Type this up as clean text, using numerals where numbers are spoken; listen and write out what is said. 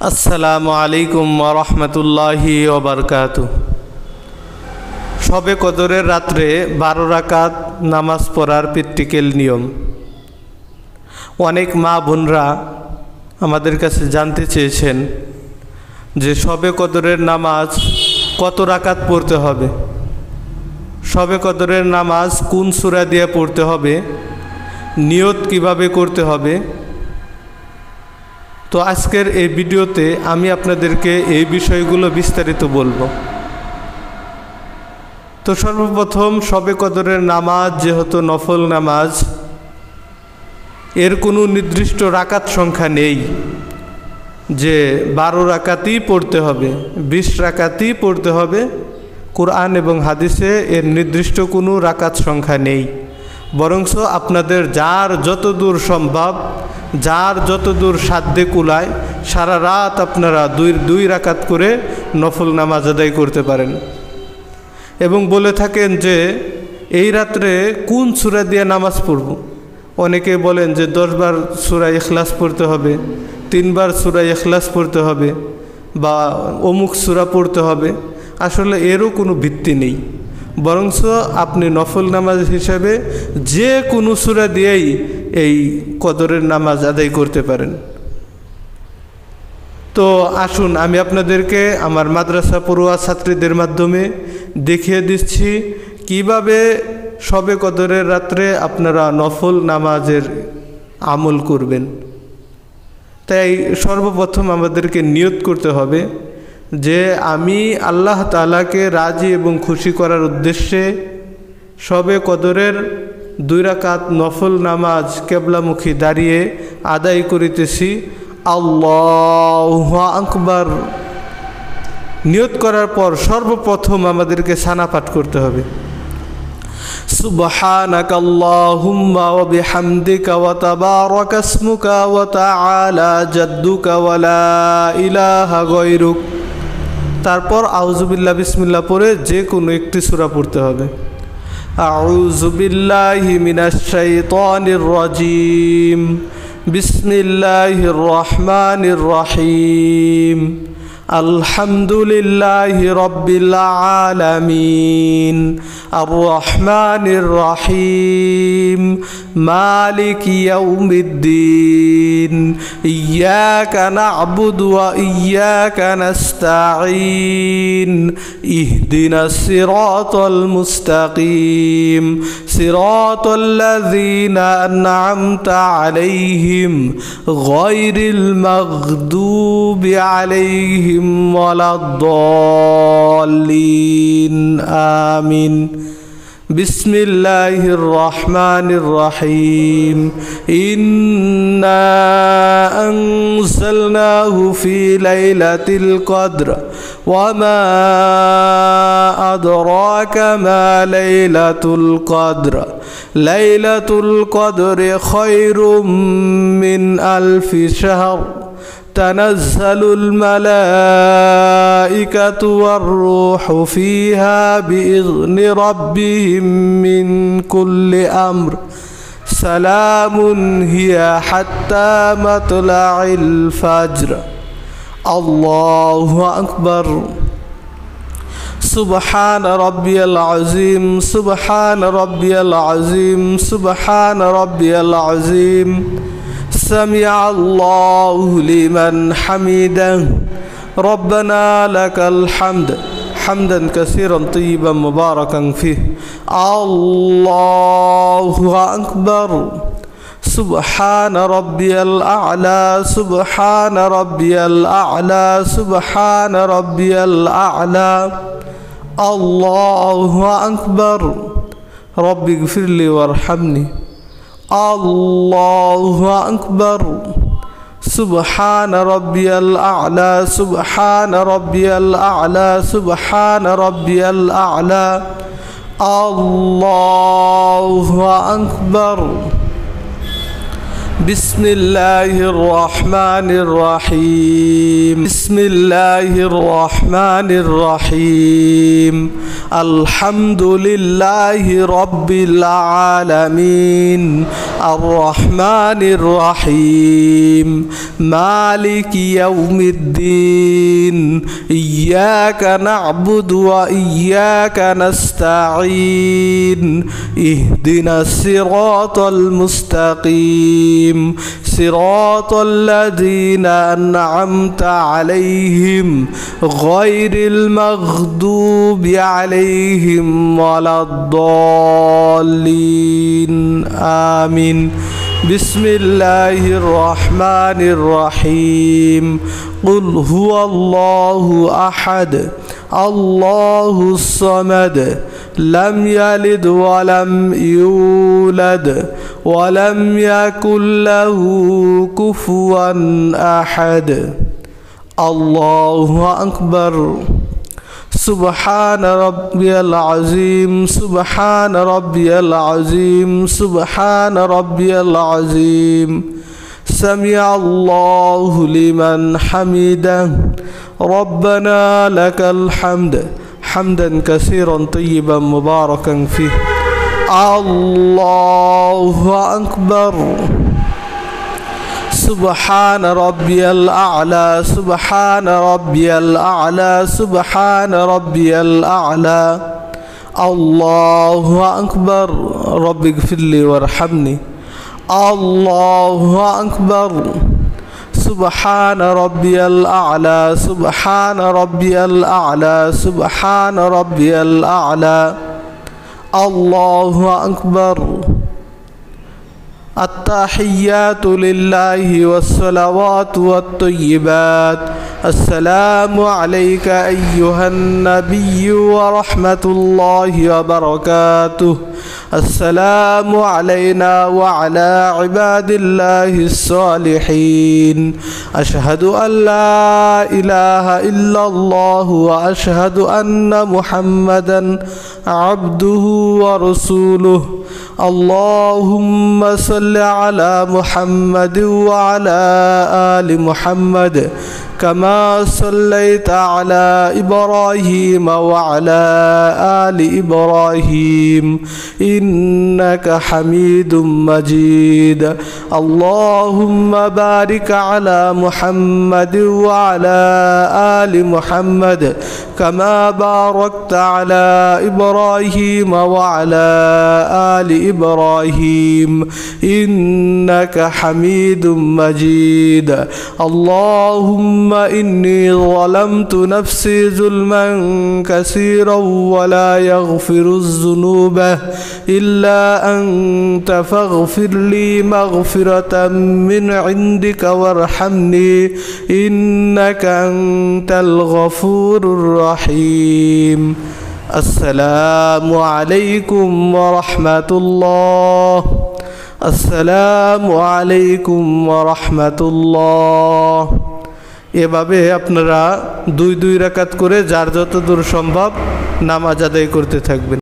আসসালামু আলাইকুম ওয়া রাহমাতুল্লাহি ওয়া বারাকাতুহু। শবে কদরের রাত্রে 12 রাকাত নামাজ পড়ার প্র্যাকটিক্যাল নিয়ম। অনেক মা বোনরা আমাদের কাছে জানতে চেয়েছেন যে শবে কদরের নামাজ কত রাকাত পড়তে হবে, শবে কদরের নামাজ কোন সূরা দিয়ে পড়তে হবে, নিয়ত কিভাবে করতে হবে। তো আজকের এই ভিডিওতে আমি আপনাদেরকে এই বিষয়গুলো বিস্তারিত বলবো। তো সর্বপ্রথম শবে কদরের নামাজ যেহেতু নফল নামাজ, এর কোনো নির্দিষ্ট রাকাত সংখ্যা নেই যে 12 রাকাতই পড়তে হবে, 20 রাকাতই পড়তে হবে। কোরআন এবং হাদিসে এর নির্দিষ্ট কোনো রাকাত সংখ্যা নেই, বরঞ্চ আপনাদের যার যতদূর সম্ভব, যার যতদূর সাধ্যে কুলায় সারা রাত আপনারা দুই রাকাত করে নফল নামাজ আদায় করতে পারেন। এবং বলে থাকেন যে এই রাত্রে কোন সূরা দিয়ে নামাজ পড়ব। অনেকে বলেন যে 10 বার সূরা ইখলাস পড়তে হবে, 3 বার সূরা ইখলাস পড়তে হবে, বা অমুক সূরা পড়তে হবে। আসলে এরও কোনো ভিত্তি নেই, বরঞ্চ আপনি নফল নামাজ হিসাবে যে কোনো সূরা দিয়েই এই কদরের নামাজ আদায় করতে পারেন। তো আসুন আমি আপনাদেরকে আমার মাদ্রাসা পড়ুয়া ছাত্রীদের মাধ্যমে দেখিয়ে দিচ্ছি কিভাবে শবে কদরের রাত্রে আপনারা নফল নামাজের আমল করবেন। তাই সর্বপ্রথম আমাদেরকে নিয়ত করতে হবে যে আমি আল্লাহ তাআলাকে রাজি এবং খুশি করার উদ্দেশ্যে শবে কদরের 2 রাকাত নফল নামাজ কিবলামুখী দাঁড়িয়ে আদায় করিতেছি। আল্লাহু আকবার। নিয়ত করার পর সর্বপ্রথম আমাদেরকে সানা পাঠ করতে হবে, সুবহানাকাল্লাহুম্মা ওয়া বিহামদিকা ওয়া তাবারাকা ইসমুকা ওয়া তাআলা জাদ্দুকা ওয়া লা ইলাহা গায়রুক। তারপর আউযুবিল্লাহ বিসমিল্লাহ পড়ে যে কোনো একটি সূরা পড়তে হবে। আউযু বিল্লাহি মিনাশ শাইতানির রাজীম, বিসমিল্লাহির রহমানির রহিম, আলহামদুলিল্লাহি রাব্বিল আলামিন, আর রহমানির রহিম, মালিকি ইয়াউমিদ্দিন, ইয়াকা না'বুদু ওয়া ইয়াকা নাস্তাঈন, ইহদিনাস সিরাতাল মুস্তাকিম, সিরাতাল লাযীনা আন'আমতা আলাইহিম গায়রিল মাগদুবি আলাইহিম ওয়ালাদ-দাল্লিন। আমিন। বিসমিল্লাহির রহমানির রহিম। ইন্না আনজালনাহু ফি লাইলাতিল কদর ওয়া মা আদরাকা মা লাইলাতুল কদর, লাইলাতুল কদরি খায়রুম মিন আলফি শাহর, تنزل الملائكة والروح فيها بإذن ربهم من كل أمر، سلام هي حتى مطلع الفجر। الله أكبر। سبحان ربي العظيم، سبحان ربي العظيم، سبحان ربي العظيم، سمع الله لمن حمده، ربنا لك الحمد حمدا كثيرا طيبا مباركا فيه، الله أكبر، سبحان ربي الأعلى، سبحان ربي الأعلى، سبحان ربي الأعلى، الله أكبر، ربي اغفر لي وارحمني، الله أكبر، سبحان ربي الأعلى، سبحان ربي الأعلى، سبحان ربي الأعلى، الله أكبر। بسم الله الرحمن الرحيم، بسم الله الرحمن الرحيم، الحمد لله رب العالمين، الرحمن الرحيم مالك يوم الدين إياك نعبد وإياك نستعين اهدنا الصراط المستقيم صراط الذين أنعمت عليهم غير المغضوب عليهم ولا الضالين آمين بسم الله الرحمن الرحيم قل هو الله أحد الله الصمد لم يلد ولم يولد ولم يكن له كفوا أحد الله أكبر سبحان ربي العظيم سبحان ربي العظيم سبحان ربي العظيم سمع الله لمن حمده ربنا لك الحمد حمدا كثيرا طيبا مباركا فيه الله أكبر سبحان ربي الأعلى سبحان ربي الأعلى سبحان ربي الأعلى الله أكبر رب اغفر لي وارحمني الله أكبر سبحان ربي الأعلى سبحان ربي الأعلى سبحان ربي الأعلى الله أكبر التحيات لله والصلوات والطيبات السلام عليك أيها النبي ورحمة الله وبركاته السلام علينا وعلى عباد الله الصالحين أشهد أن لا إله إلا الله وأشهد أن محمدا عبده ورسوله اللهم صل على محمد وعلى آل محمد كما صليت على إبراهيم وعلى آل إبراهيم إنك حميد مجيد اللهم بارك على محمد وعلى آل محمد كما باركت على إبراهيم وعلى آل إبراهيم إنك حميد مجيد اللهم إني ظلمت نفسي ظلما كثيرا ولا يغفر الذنوب إلا أنت فاغفر لي مغفرة من عندك وارحمني إنك أنت الغفور الرحيم السلام عليكم ورحمة الله السلام عليكم ورحمة الله এভাবে আপনারা দুই রাকাত করে যার যত দূর সম্ভব নামাজ আদায় করতে থাকবেন।